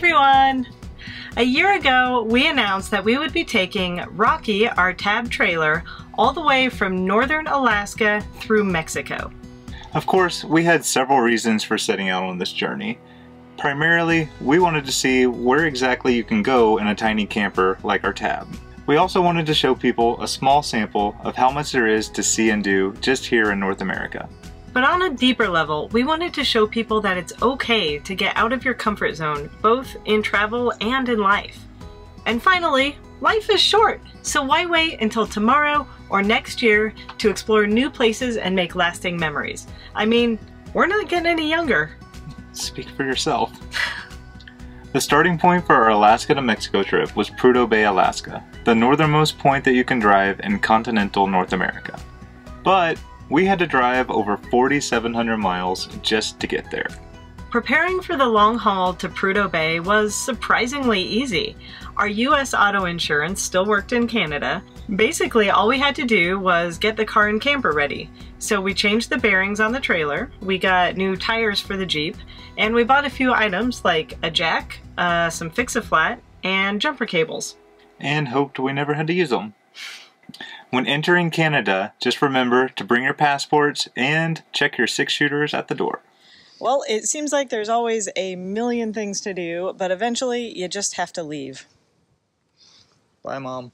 everyone! A year ago, we announced that we would be taking Rocky, our tab trailer, all the way from northern Alaska through Mexico. Of course, we had several reasons for setting out on this journey. Primarily, we wanted to see where exactly you can go in a tiny camper like our tab. We also wanted to show people a small sample of how much there is to see and do just here in North America. But on a deeper level, we wanted to show people that it's okay to get out of your comfort zone, both in travel and in life. And finally, life is short, so why wait until tomorrow or next year to explore new places and make lasting memories? I mean, we're not getting any younger. Speak for yourself. The starting point for our Alaska to Mexico trip was Prudhoe Bay, Alaska, the northernmost point that you can drive in continental North America. But we had to drive over 4,700 miles just to get there. Preparing for the long haul to Prudhoe Bay was surprisingly easy. Our US auto insurance still worked in Canada. Basically, all we had to do was get the car and camper ready. So we changed the bearings on the trailer, we got new tires for the Jeep, and we bought a few items like a jack, some fix-a-flat, and jumper cables. And hoped we never had to use them. When entering Canada, just remember to bring your passports and check your 6-shooters at the door. Well, it seems like there's always a million things to do, but eventually you just have to leave. Bye, Mom.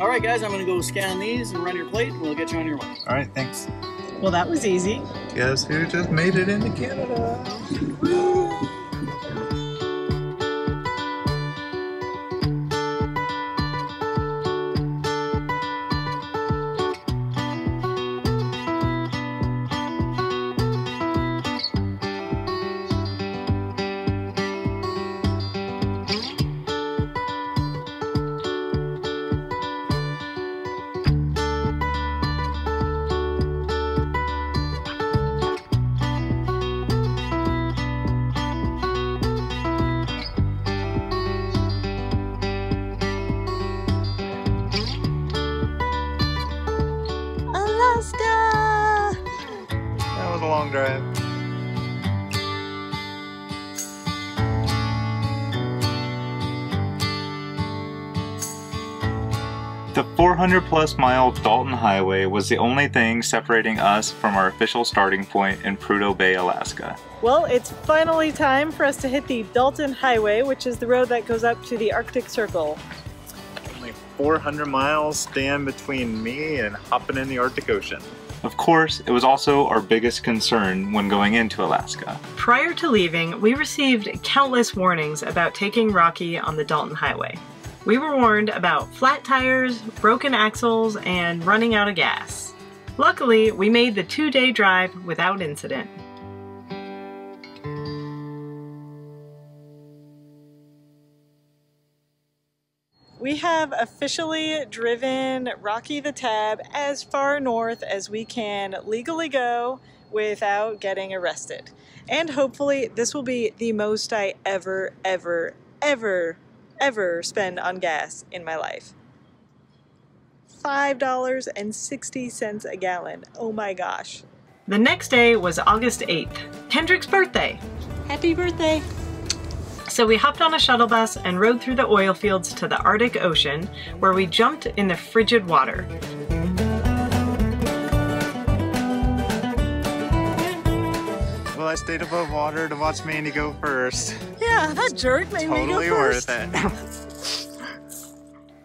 Alright guys, I'm going to go scan these and run your plate and we'll get you on your way. Alright, thanks. Well, that was easy. Guess who just made it into Canada? That was a long drive. The 400+ mile Dalton Highway was the only thing separating us from our official starting point in Prudhoe Bay, Alaska. Well, it's finally time for us to hit the Dalton Highway, which is the road that goes up to the Arctic Circle. 400 miles stand between me and hopping in the Arctic Ocean. Of course, it was also our biggest concern when going into Alaska. Prior to leaving, we received countless warnings about taking Rocky on the Dalton Highway. We were warned about flat tires, broken axles, and running out of gas. Luckily, we made the 2-day drive without incident. We have officially driven Rocky the Tab as far north as we can legally go without getting arrested. And hopefully this will be the most I ever spend on gas in my life. $5.60 a gallon. Oh my gosh. The next day was August 8th, Kendrick's birthday. Happy birthday! So we hopped on a shuttle bus and rode through the oil fields to the Arctic Ocean, where we jumped in the frigid water. Well, I stayed above water to watch Mandy go first. Yeah, that jerk made me go first. Totally worth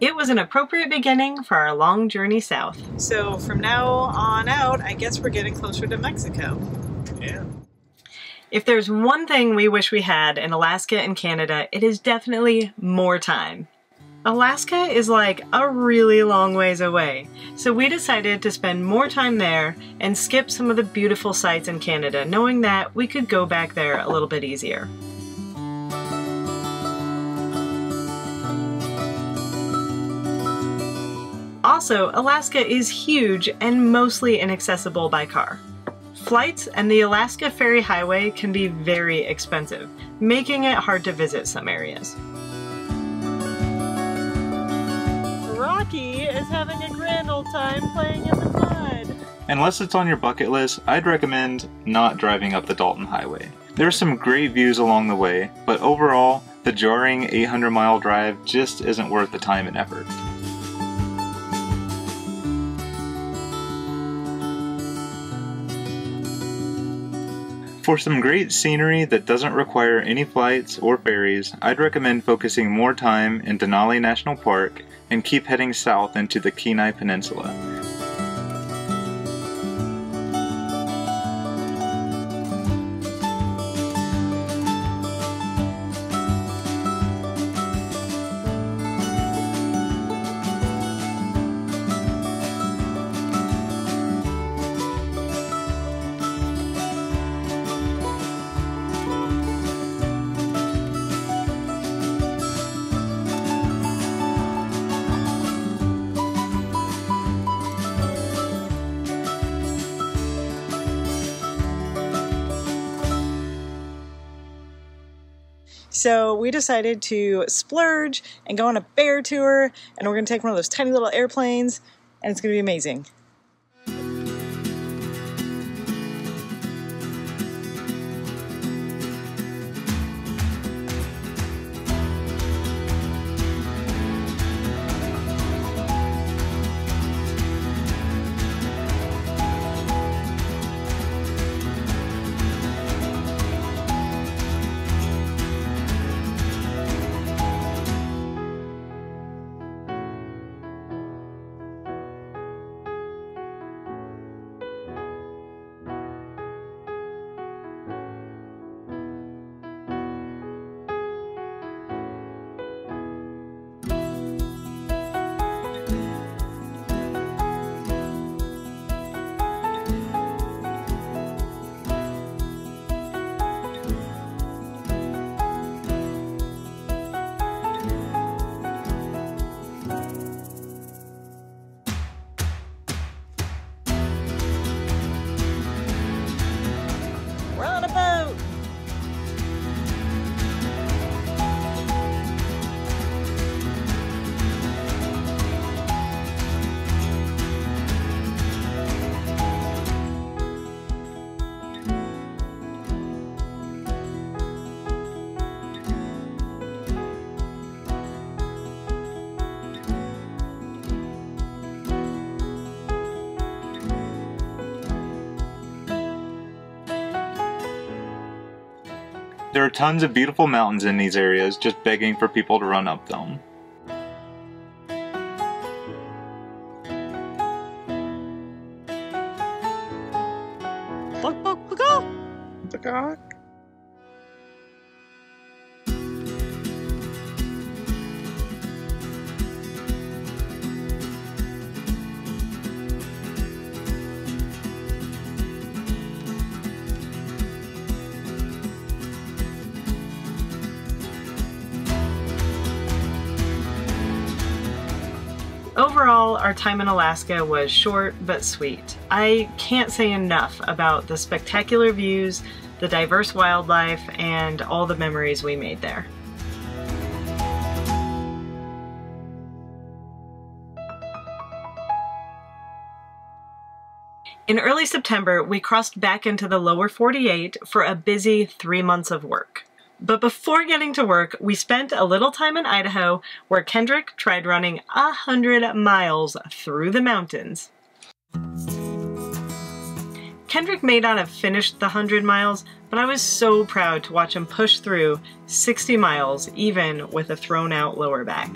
it. It was an appropriate beginning for our long journey south. So from now on out, I guess we're getting closer to Mexico. Yeah. If there's one thing we wish we had in Alaska and Canada, it is definitely more time. Alaska is like a really long ways away, so we decided to spend more time there and skip some of the beautiful sights in Canada, knowing that we could go back there a little bit easier. Also, Alaska is huge and mostly inaccessible by car. Flights and the Alaska Ferry Highway can be very expensive, making it hard to visit some areas. Rocky is having a grand old time playing in the mud. Unless it's on your bucket list, I'd recommend not driving up the Dalton Highway. There's some great views along the way, but overall, the jarring 800-mile drive just isn't worth the time and effort. For some great scenery that doesn't require any flights or ferries, I'd recommend focusing more time in DENALI National Park and keep heading south into the Kenai Peninsula. So we decided to splurge and go on a bear tour, and we're going to take one of those tiny little airplanes, and it's going to be amazing. There are tons of beautiful mountains in these areas, just begging for people to run up them. Overall, our time in Alaska was short but sweet. I can't say enough about the spectacular views, the diverse wildlife, and all the memories we made there. In early September, we crossed back into the lower 48 for a busy 3 months of work. But before getting to work, we spent a little time in Idaho where Kendrick tried running 100 miles through the mountains. Kendrick may not have finished the 100 miles, but I was so proud to watch him push through 60 miles even with a thrown out lower back.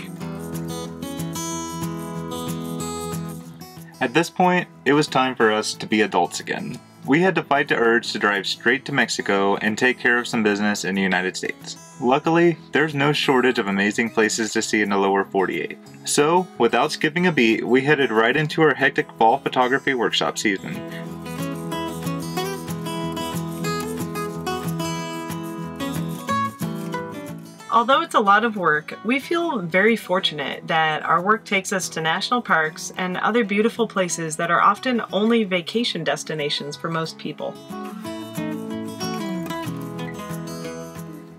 At this point, it was time for us to be adults again. We had to fight the urge to drive straight to Mexico and take care of some business in the United States. Luckily, there's no shortage of amazing places to see in the lower 48. So, without skipping a beat, we headed right into our hectic fall photography workshop season. Although it's a lot of work, we feel very fortunate that our work takes us to national parks and other beautiful places that are often only vacation destinations for most people.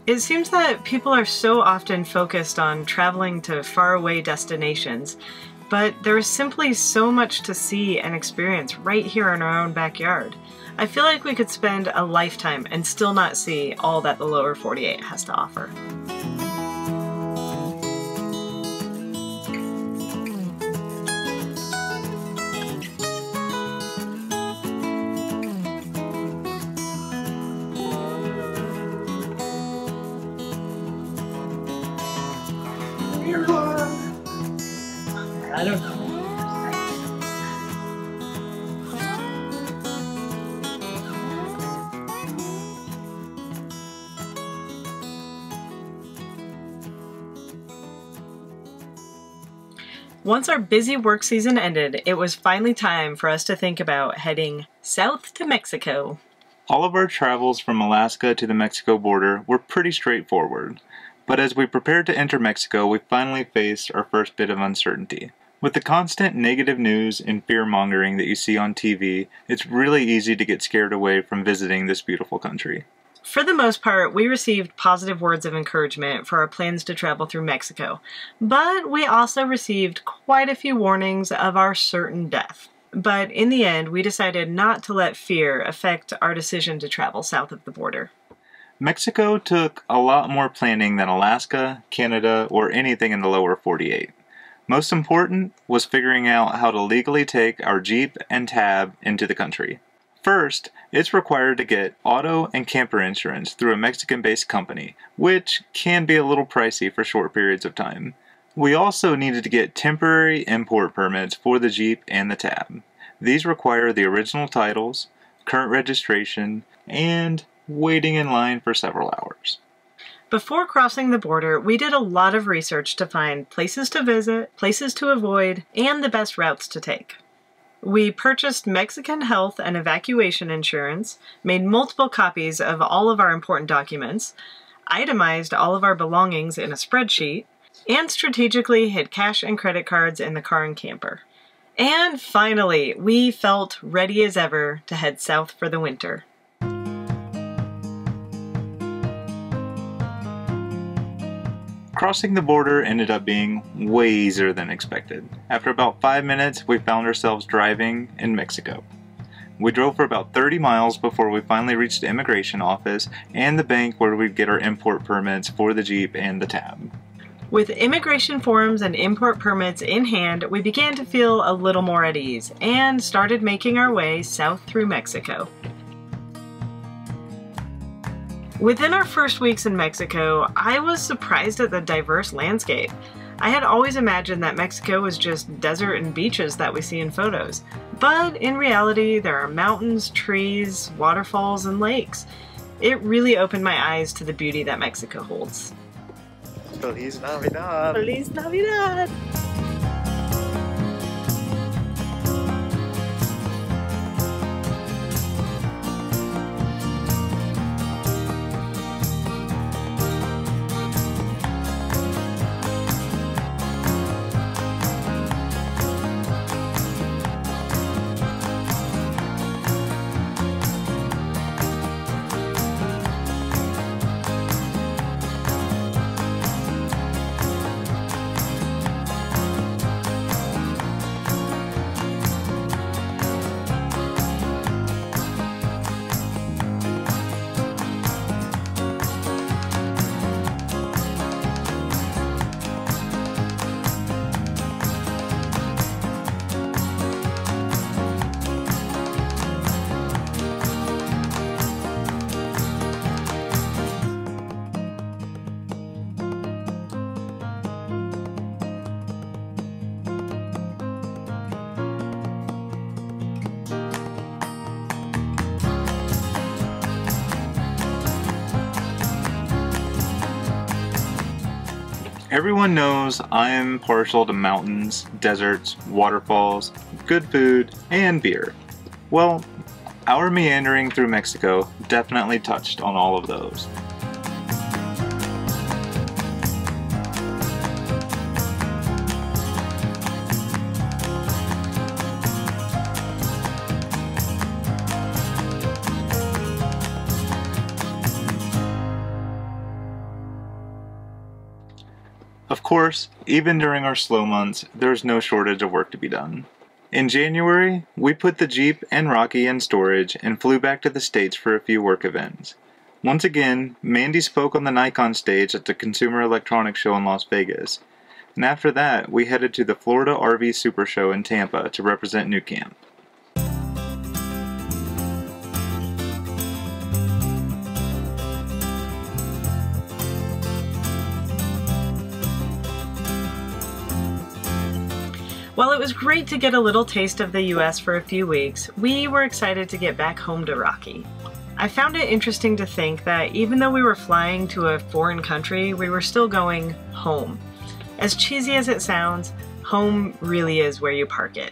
It seems that people are so often focused on traveling to faraway destinations, but there is simply so much to see and experience right here in our own backyard. I feel like we could spend a lifetime and still not see all that the lower 48 has to offer. I don't know. Once our busy work season ended, it was finally time for us to think about heading south to Mexico. All of our travels from Alaska to the Mexico border were pretty straightforward, but as we prepared to enter Mexico, we finally faced our first bit of uncertainty. With the constant negative news and fear-mongering that you see on TV, it's really easy to get scared away from visiting this beautiful country. For the most part, we received positive words of encouragement for our plans to travel through Mexico, but we also received quite a few warnings of our certain death. But in the end, we decided not to let fear affect our decision to travel south of the border. Mexico took a lot more planning than Alaska, Canada, or anything in the lower 48. Most important was figuring out how to legally take our Jeep and Tab into the country. First, it's required to get auto and camper insurance through a Mexican-based company, which can be a little pricey for short periods of time. We also needed to get temporary import permits for the Jeep and the Tab. These require the original titles, current registration, and waiting in line for several hours. Before crossing the border, we did a lot of research to find places to visit, places to avoid, and the best routes to take. We purchased Mexican health and evacuation insurance, made multiple copies of all of our important documents, itemized all of our belongings in a spreadsheet, and strategically hid cash and credit cards in the car and camper. And finally, we felt ready as ever to head south for the winter. Crossing the border ended up being way easier than expected. After about 5 minutes, we found ourselves driving in Mexico. We drove for about 30 miles before we finally reached the immigration office and the bank where we'd get our import permits for the Jeep and the Tab. With immigration forms and import permits in hand, we began to feel a little more at ease and started making our way south through Mexico. Within our first weeks in Mexico, I was surprised at the diverse landscape. I had always imagined that Mexico was just desert and beaches that we see in photos, but in reality there are mountains, trees, waterfalls, and lakes. It really opened my eyes to the beauty that Mexico holds. Feliz Navidad! Feliz Navidad! Everyone knows I'm partial to mountains, deserts, waterfalls, good food, and beer. Well, our meandering through Mexico definitely touched on all of those. Of course, even during our slow months, there's no shortage of work to be done. In January, we put the Jeep and Rocky in storage and flew back to the States for a few work events. Once again, Mandy spoke on the Nikon stage at the Consumer Electronics Show in Las Vegas. And after that, we headed to the Florida RV Super Show in Tampa to represent New Camp. While it was great to get a little taste of the US for a few weeks, we were excited to get back home to Rocky. I found it interesting to think that even though we were flying to a foreign country, we were still going home. As cheesy as it sounds, home really is where you park it.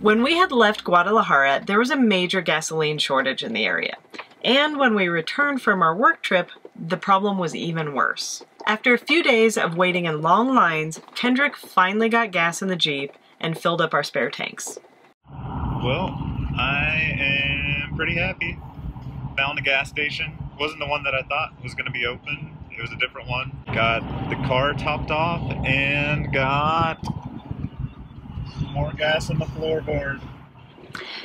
When we had left Guadalajara, there was a major gasoline shortage in the area. And when we returned from our work trip, the problem was even worse. After a few days of waiting in long lines, Kendrick finally got gas in the Jeep and filled up our spare tanks. Well, I am pretty happy. Found a gas station. Wasn't the one that I thought was going to be open. It was a different one. Got the car topped off and got more gas in the floorboard.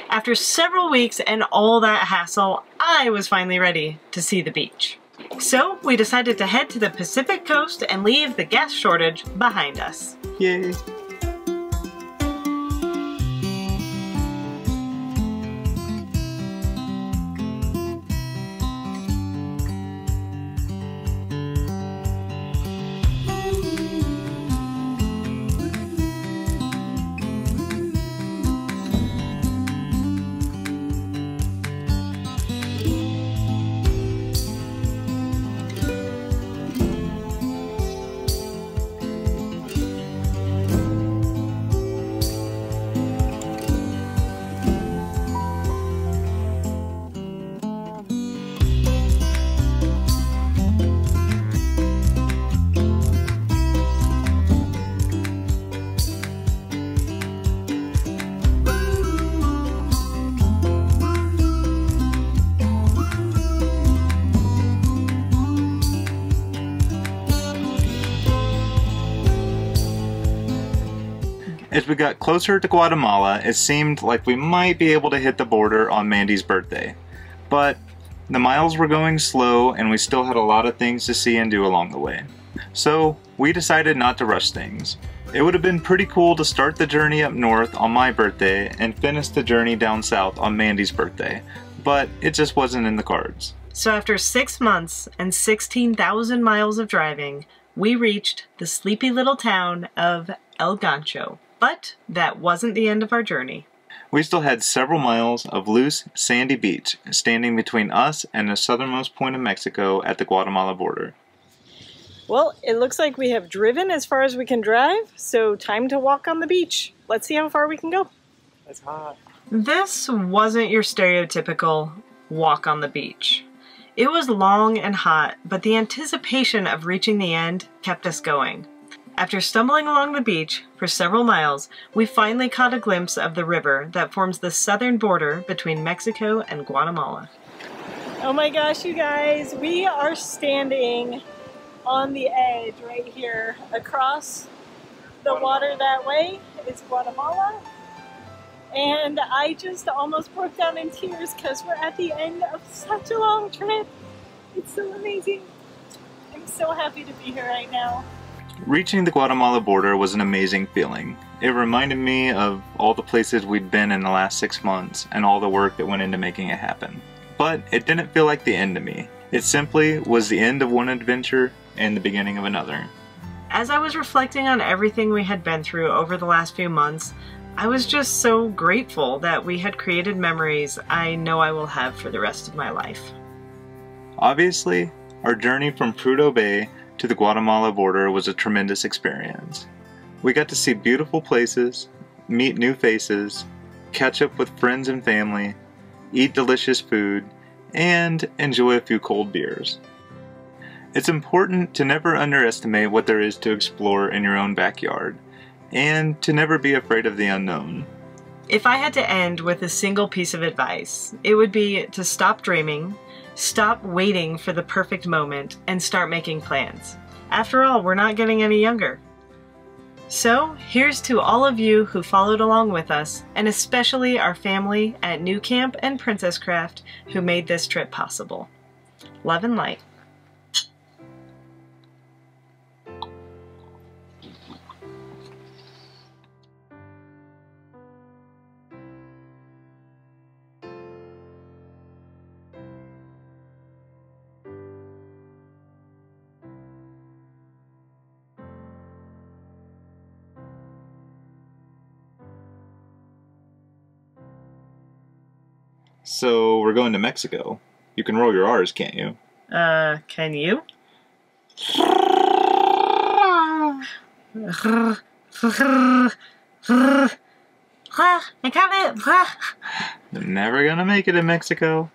After several weeks and all that hassle, I was finally ready to see the beach. So we decided to head to the Pacific coast and leave the gas shortage behind us. Yay! As we got closer to Guatemala, it seemed like we might be able to hit the border on Mandy's birthday. But the miles were going slow and we still had a lot of things to see and do along the way. So we decided not to rush things. It would have been pretty cool to start the journey up north on my birthday and finish the journey down south on Mandy's birthday, but it just wasn't in the cards. So after 6 months and 16,000 miles of driving, we reached the sleepy little town of El Gancho. But that wasn't the end of our journey. We still had several miles of loose, sandy beach standing between us and the southernmost point of Mexico at the Guatemala border. Well, it looks like we have driven as far as we can drive, so time to walk on the beach. Let's see how far we can go. It's hot. This wasn't your stereotypical walk on the beach. It was long and hot, but the anticipation of reaching the end kept us going. After stumbling along the beach for several miles, we finally caught a glimpse of the river that forms the southern border between Mexico and Guatemala. Oh my gosh, you guys, we are standing on the edge right here. Across the water that way is Guatemala. And I just almost broke down in tears because we're at the end of such a long trip. It's so amazing. I'm so happy to be here right now. Reaching the Guatemala border was an amazing feeling. It reminded me of all the places we'd been in the last 6 months and all the work that went into making it happen. But it didn't feel like the end to me. It simply was the end of one adventure and the beginning of another. As I was reflecting on everything we had been through over the last few months, I was just so grateful that we had created memories I know I will have for the rest of my life. Obviously, our journey from Prudhoe Bay to the Guatemala border was a tremendous experience. We got to see beautiful places, meet new faces, catch up with friends and family, eat delicious food, and enjoy a few cold beers. It's important to never underestimate what there is to explore in your own backyard, and to never be afraid of the unknown. If I had to end with a single piece of advice, it would be to stop dreaming, Stop waiting for the perfect moment and start making plans. After all, we're not getting any younger. So, here's to all of you who followed along with us, and especially our family at New Camp and Princess Craft who made this trip possible. Love and light. So, we're going to Mexico. You can roll your R's, can't you? Can you? I got it! Never gonna make it in Mexico.